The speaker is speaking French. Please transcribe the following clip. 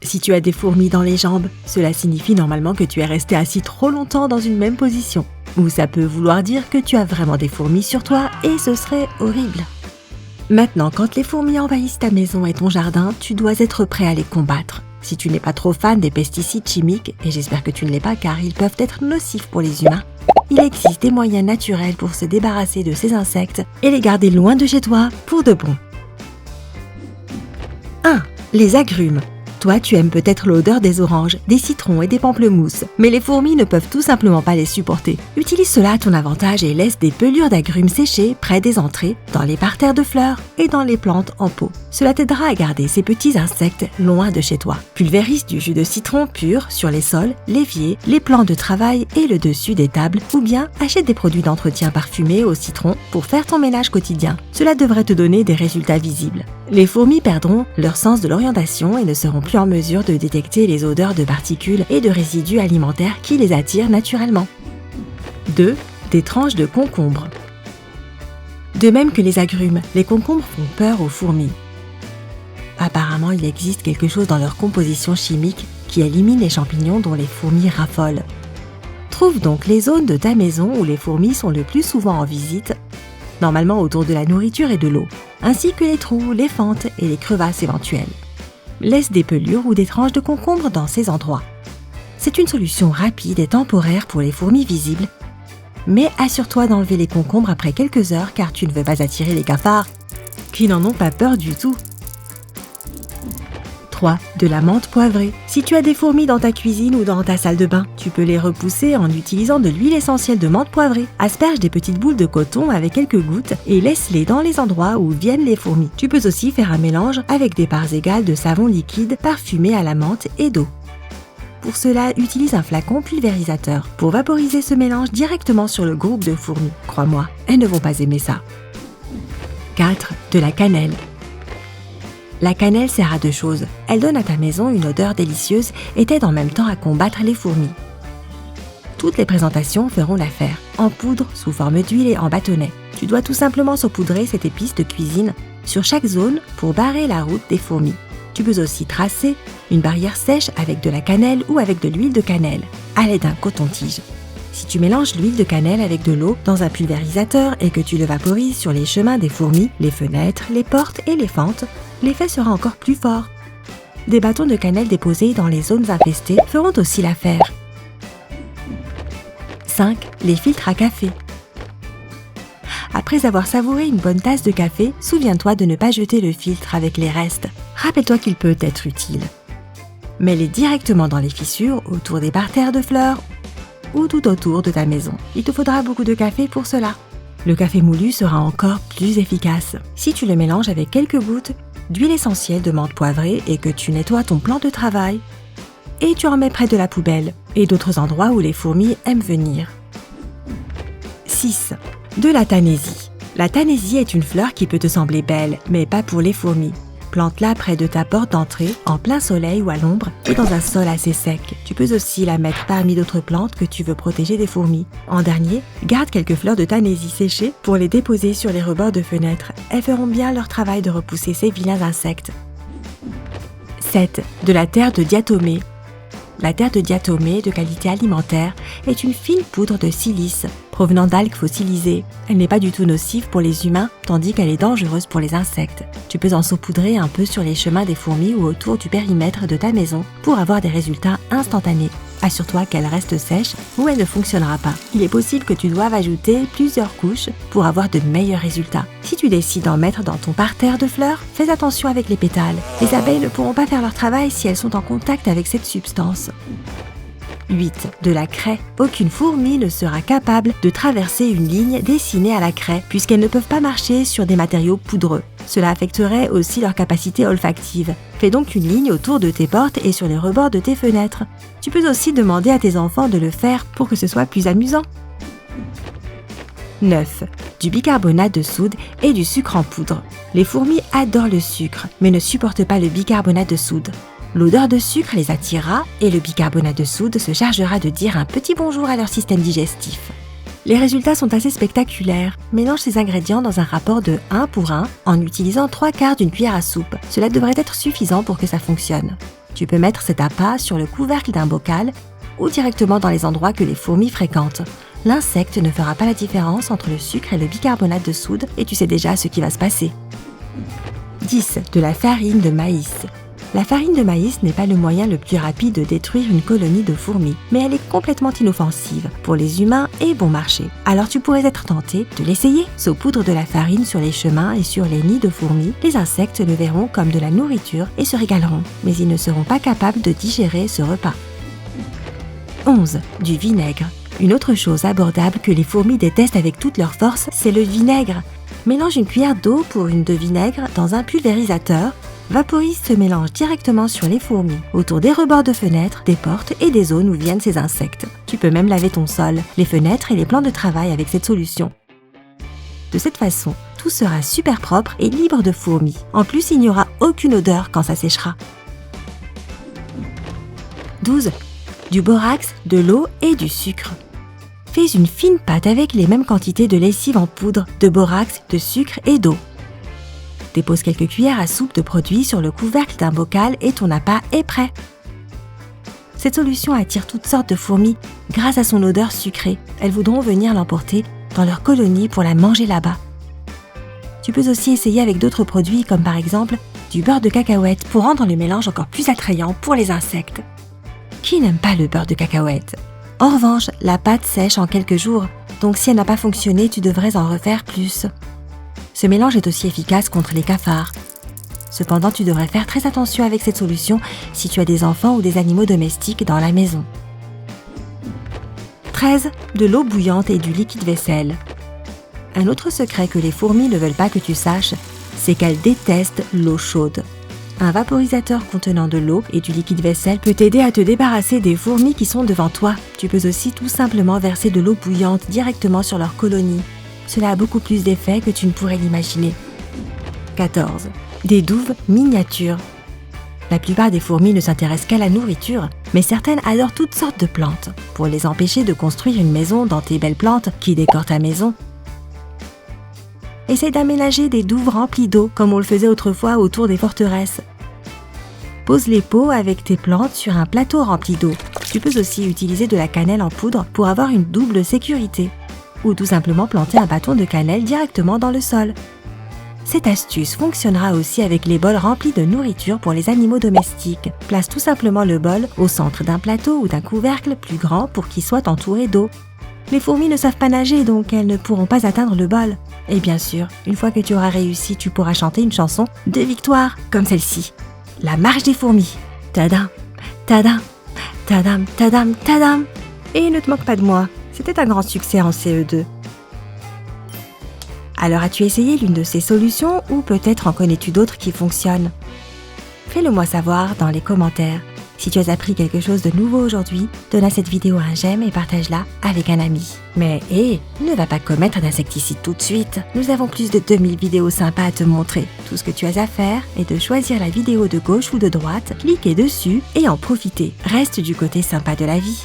Si tu as des fourmis dans les jambes, cela signifie normalement que tu es resté assis trop longtemps dans une même position. Ou ça peut vouloir dire que tu as vraiment des fourmis sur toi et ce serait horrible. Maintenant, quand les fourmis envahissent ta maison et ton jardin, tu dois être prêt à les combattre. Si tu n'es pas trop fan des pesticides chimiques, et j'espère que tu ne l'es pas car ils peuvent être nocifs pour les humains, il existe des moyens naturels pour se débarrasser de ces insectes et les garder loin de chez toi pour de bon. 1. Les agrumes. Toi, tu aimes peut-être l'odeur des oranges, des citrons et des pamplemousses, mais les fourmis ne peuvent tout simplement pas les supporter. Utilise cela à ton avantage et laisse des pelures d'agrumes séchées près des entrées, dans les parterres de fleurs et dans les plantes en pot. Cela t'aidera à garder ces petits insectes loin de chez toi. Pulvérise du jus de citron pur sur les sols, l'évier, les plans de travail et le dessus des tables, ou bien achète des produits d'entretien parfumés au citron pour faire ton ménage quotidien. Cela devrait te donner des résultats visibles. Les fourmis perdront leur sens de l'orientation et ne seront plus en mesure de détecter les odeurs de particules et de résidus alimentaires qui les attirent naturellement. 2. Des tranches de concombre. De même que les agrumes, les concombres font peur aux fourmis. Apparemment, il existe quelque chose dans leur composition chimique qui élimine les champignons dont les fourmis raffolent. Trouve donc les zones de ta maison où les fourmis sont le plus souvent en visite, normalement autour de la nourriture et de l'eau, ainsi que les trous, les fentes et les crevasses éventuelles. Laisse des pelures ou des tranches de concombre dans ces endroits. C'est une solution rapide et temporaire pour les fourmis visibles, mais assure-toi d'enlever les concombres après quelques heures car tu ne veux pas attirer les cafards qui n'en ont pas peur du tout. 3. De la menthe poivrée. Si tu as des fourmis dans ta cuisine ou dans ta salle de bain, tu peux les repousser en utilisant de l'huile essentielle de menthe poivrée. Asperge des petites boules de coton avec quelques gouttes et laisse-les dans les endroits où viennent les fourmis. Tu peux aussi faire un mélange avec des parts égales de savon liquide parfumé à la menthe et d'eau. Pour cela, utilise un flacon pulvérisateur pour vaporiser ce mélange directement sur le groupe de fourmis. Crois-moi, elles ne vont pas aimer ça. 4. De la cannelle. La cannelle sert à deux choses. Elle donne à ta maison une odeur délicieuse et t'aide en même temps à combattre les fourmis. Toutes les présentations feront l'affaire, en poudre, sous forme d'huile et en bâtonnet. Tu dois tout simplement saupoudrer cette épice de cuisine sur chaque zone pour barrer la route des fourmis. Tu peux aussi tracer une barrière sèche avec de la cannelle ou avec de l'huile de cannelle, à l'aide d'un coton-tige. Si tu mélanges l'huile de cannelle avec de l'eau dans un pulvérisateur et que tu le vaporises sur les chemins des fourmis, les fenêtres, les portes et les fentes, l'effet sera encore plus fort. Des bâtons de cannelle déposés dans les zones infestées feront aussi l'affaire. 5. Les filtres à café. Après avoir savouré une bonne tasse de café, souviens-toi de ne pas jeter le filtre avec les restes. Rappelle-toi qu'il peut être utile. Mets-les directement dans les fissures autour des parterres de fleurs ou tout autour de ta maison. Il te faudra beaucoup de café pour cela. Le café moulu sera encore plus efficace. Si tu le mélanges avec quelques gouttes d'huile essentielle de menthe poivrée et que tu nettoies ton plan de travail, et tu en mets près de la poubelle et d'autres endroits où les fourmis aiment venir. 6. De la tanésie. La tanésie est une fleur qui peut te sembler belle, mais pas pour les fourmis. Plante-la près de ta porte d'entrée, en plein soleil ou à l'ombre, et dans un sol assez sec. Tu peux aussi la mettre parmi d'autres plantes que tu veux protéger des fourmis. En dernier, garde quelques fleurs de tanésie séchées pour les déposer sur les rebords de fenêtres. Elles feront bien leur travail de repousser ces vilains insectes. 7. De la terre de diatomée. La terre de diatomée, de qualité alimentaire, est une fine poudre de silice provenant d'algues fossilisées. Elle n'est pas du tout nocive pour les humains, tandis qu'elle est dangereuse pour les insectes. Tu peux en saupoudrer un peu sur les chemins des fourmis ou autour du périmètre de ta maison pour avoir des résultats instantanés. Assure-toi qu'elle reste sèche ou elle ne fonctionnera pas. Il est possible que tu doives ajouter plusieurs couches pour avoir de meilleurs résultats. Si tu décides d'en mettre dans ton parterre de fleurs, fais attention avec les pétales. Les abeilles ne pourront pas faire leur travail si elles sont en contact avec cette substance. 8. De la craie. Aucune fourmi ne sera capable de traverser une ligne dessinée à la craie puisqu'elles ne peuvent pas marcher sur des matériaux poudreux. Cela affecterait aussi leur capacité olfactive. Fais donc une ligne autour de tes portes et sur les rebords de tes fenêtres. Tu peux aussi demander à tes enfants de le faire pour que ce soit plus amusant. 9. Du bicarbonate de soude et du sucre en poudre. Les fourmis adorent le sucre, mais ne supportent pas le bicarbonate de soude. L'odeur de sucre les attirera et le bicarbonate de soude se chargera de dire un petit bonjour à leur système digestif. Les résultats sont assez spectaculaires. Mélange ces ingrédients dans un rapport de 1 pour 1 en utilisant 3/4 d'une cuillère à soupe. Cela devrait être suffisant pour que ça fonctionne. Tu peux mettre cet appât sur le couvercle d'un bocal ou directement dans les endroits que les fourmis fréquentent. L'insecte ne fera pas la différence entre le sucre et le bicarbonate de soude et tu sais déjà ce qui va se passer. 10. De la farine de maïs. La farine de maïs n'est pas le moyen le plus rapide de détruire une colonie de fourmis, mais elle est complètement inoffensive pour les humains et bon marché. Alors tu pourrais être tenté de l'essayer. Saupoudre de la farine sur les chemins et sur les nids de fourmis. Les insectes le verront comme de la nourriture et se régaleront, mais ils ne seront pas capables de digérer ce repas. 11. Du vinaigre. Une autre chose abordable que les fourmis détestent avec toute leur force, c'est le vinaigre. Mélange une cuillère d'eau pour une de vinaigre dans un pulvérisateur. Vaporise ce mélange directement sur les fourmis, autour des rebords de fenêtres, des portes et des zones où viennent ces insectes. Tu peux même laver ton sol, les fenêtres et les plans de travail avec cette solution. De cette façon, tout sera super propre et libre de fourmis. En plus, il n'y aura aucune odeur quand ça séchera. 12. Du borax, de l'eau et du sucre. Fais une fine pâte avec les mêmes quantités de lessive en poudre, de borax, de sucre et d'eau. Dépose quelques cuillères à soupe de produit sur le couvercle d'un bocal et ton appât est prêt. Cette solution attire toutes sortes de fourmis grâce à son odeur sucrée. Elles voudront venir l'emporter dans leur colonie pour la manger là-bas. Tu peux aussi essayer avec d'autres produits comme par exemple du beurre de cacahuète pour rendre le mélange encore plus attrayant pour les insectes. Qui n'aime pas le beurre de cacahuète? En revanche, la pâte sèche en quelques jours, donc si elle n'a pas fonctionné, tu devrais en refaire plus. Ce mélange est aussi efficace contre les cafards. Cependant, tu devrais faire très attention avec cette solution si tu as des enfants ou des animaux domestiques dans la maison. 13. De l'eau bouillante et du liquide vaisselle. Un autre secret que les fourmis ne veulent pas que tu saches, c'est qu'elles détestent l'eau chaude. Un vaporisateur contenant de l'eau et du liquide vaisselle peut t'aider à te débarrasser des fourmis qui sont devant toi. Tu peux aussi tout simplement verser de l'eau bouillante directement sur leur colonie. Cela a beaucoup plus d'effet que tu ne pourrais l'imaginer. 14. Des douves miniatures. La plupart des fourmis ne s'intéressent qu'à la nourriture, mais certaines adorent toutes sortes de plantes. Pour les empêcher de construire une maison dans tes belles plantes qui décorent ta maison, essaye d'aménager des douves remplies d'eau comme on le faisait autrefois autour des forteresses. Pose les pots avec tes plantes sur un plateau rempli d'eau. Tu peux aussi utiliser de la cannelle en poudre pour avoir une double sécurité. Ou tout simplement planter un bâton de cannelle directement dans le sol. Cette astuce fonctionnera aussi avec les bols remplis de nourriture pour les animaux domestiques. Place tout simplement le bol au centre d'un plateau ou d'un couvercle plus grand pour qu'il soit entouré d'eau. Les fourmis ne savent pas nager, donc elles ne pourront pas atteindre le bol. Et bien sûr, une fois que tu auras réussi, tu pourras chanter une chanson de victoire, comme celle-ci. La marche des fourmis. Tadam, tadam, tadam, tadam, tadam. Et ne te moque pas de moi, c'était un grand succès en CE2. Alors as-tu essayé l'une de ces solutions ou peut-être en connais-tu d'autres qui fonctionnent? Fais-le moi savoir dans les commentaires. Si tu as appris quelque chose de nouveau aujourd'hui, donne à cette vidéo un j'aime et partage-la avec un ami. Mais ne va pas commettre d'insecticide tout de suite. Nous avons plus de 2000 vidéos sympas à te montrer. Tout ce que tu as à faire est de choisir la vidéo de gauche ou de droite, cliquer dessus et en profiter. Reste du côté sympa de la vie.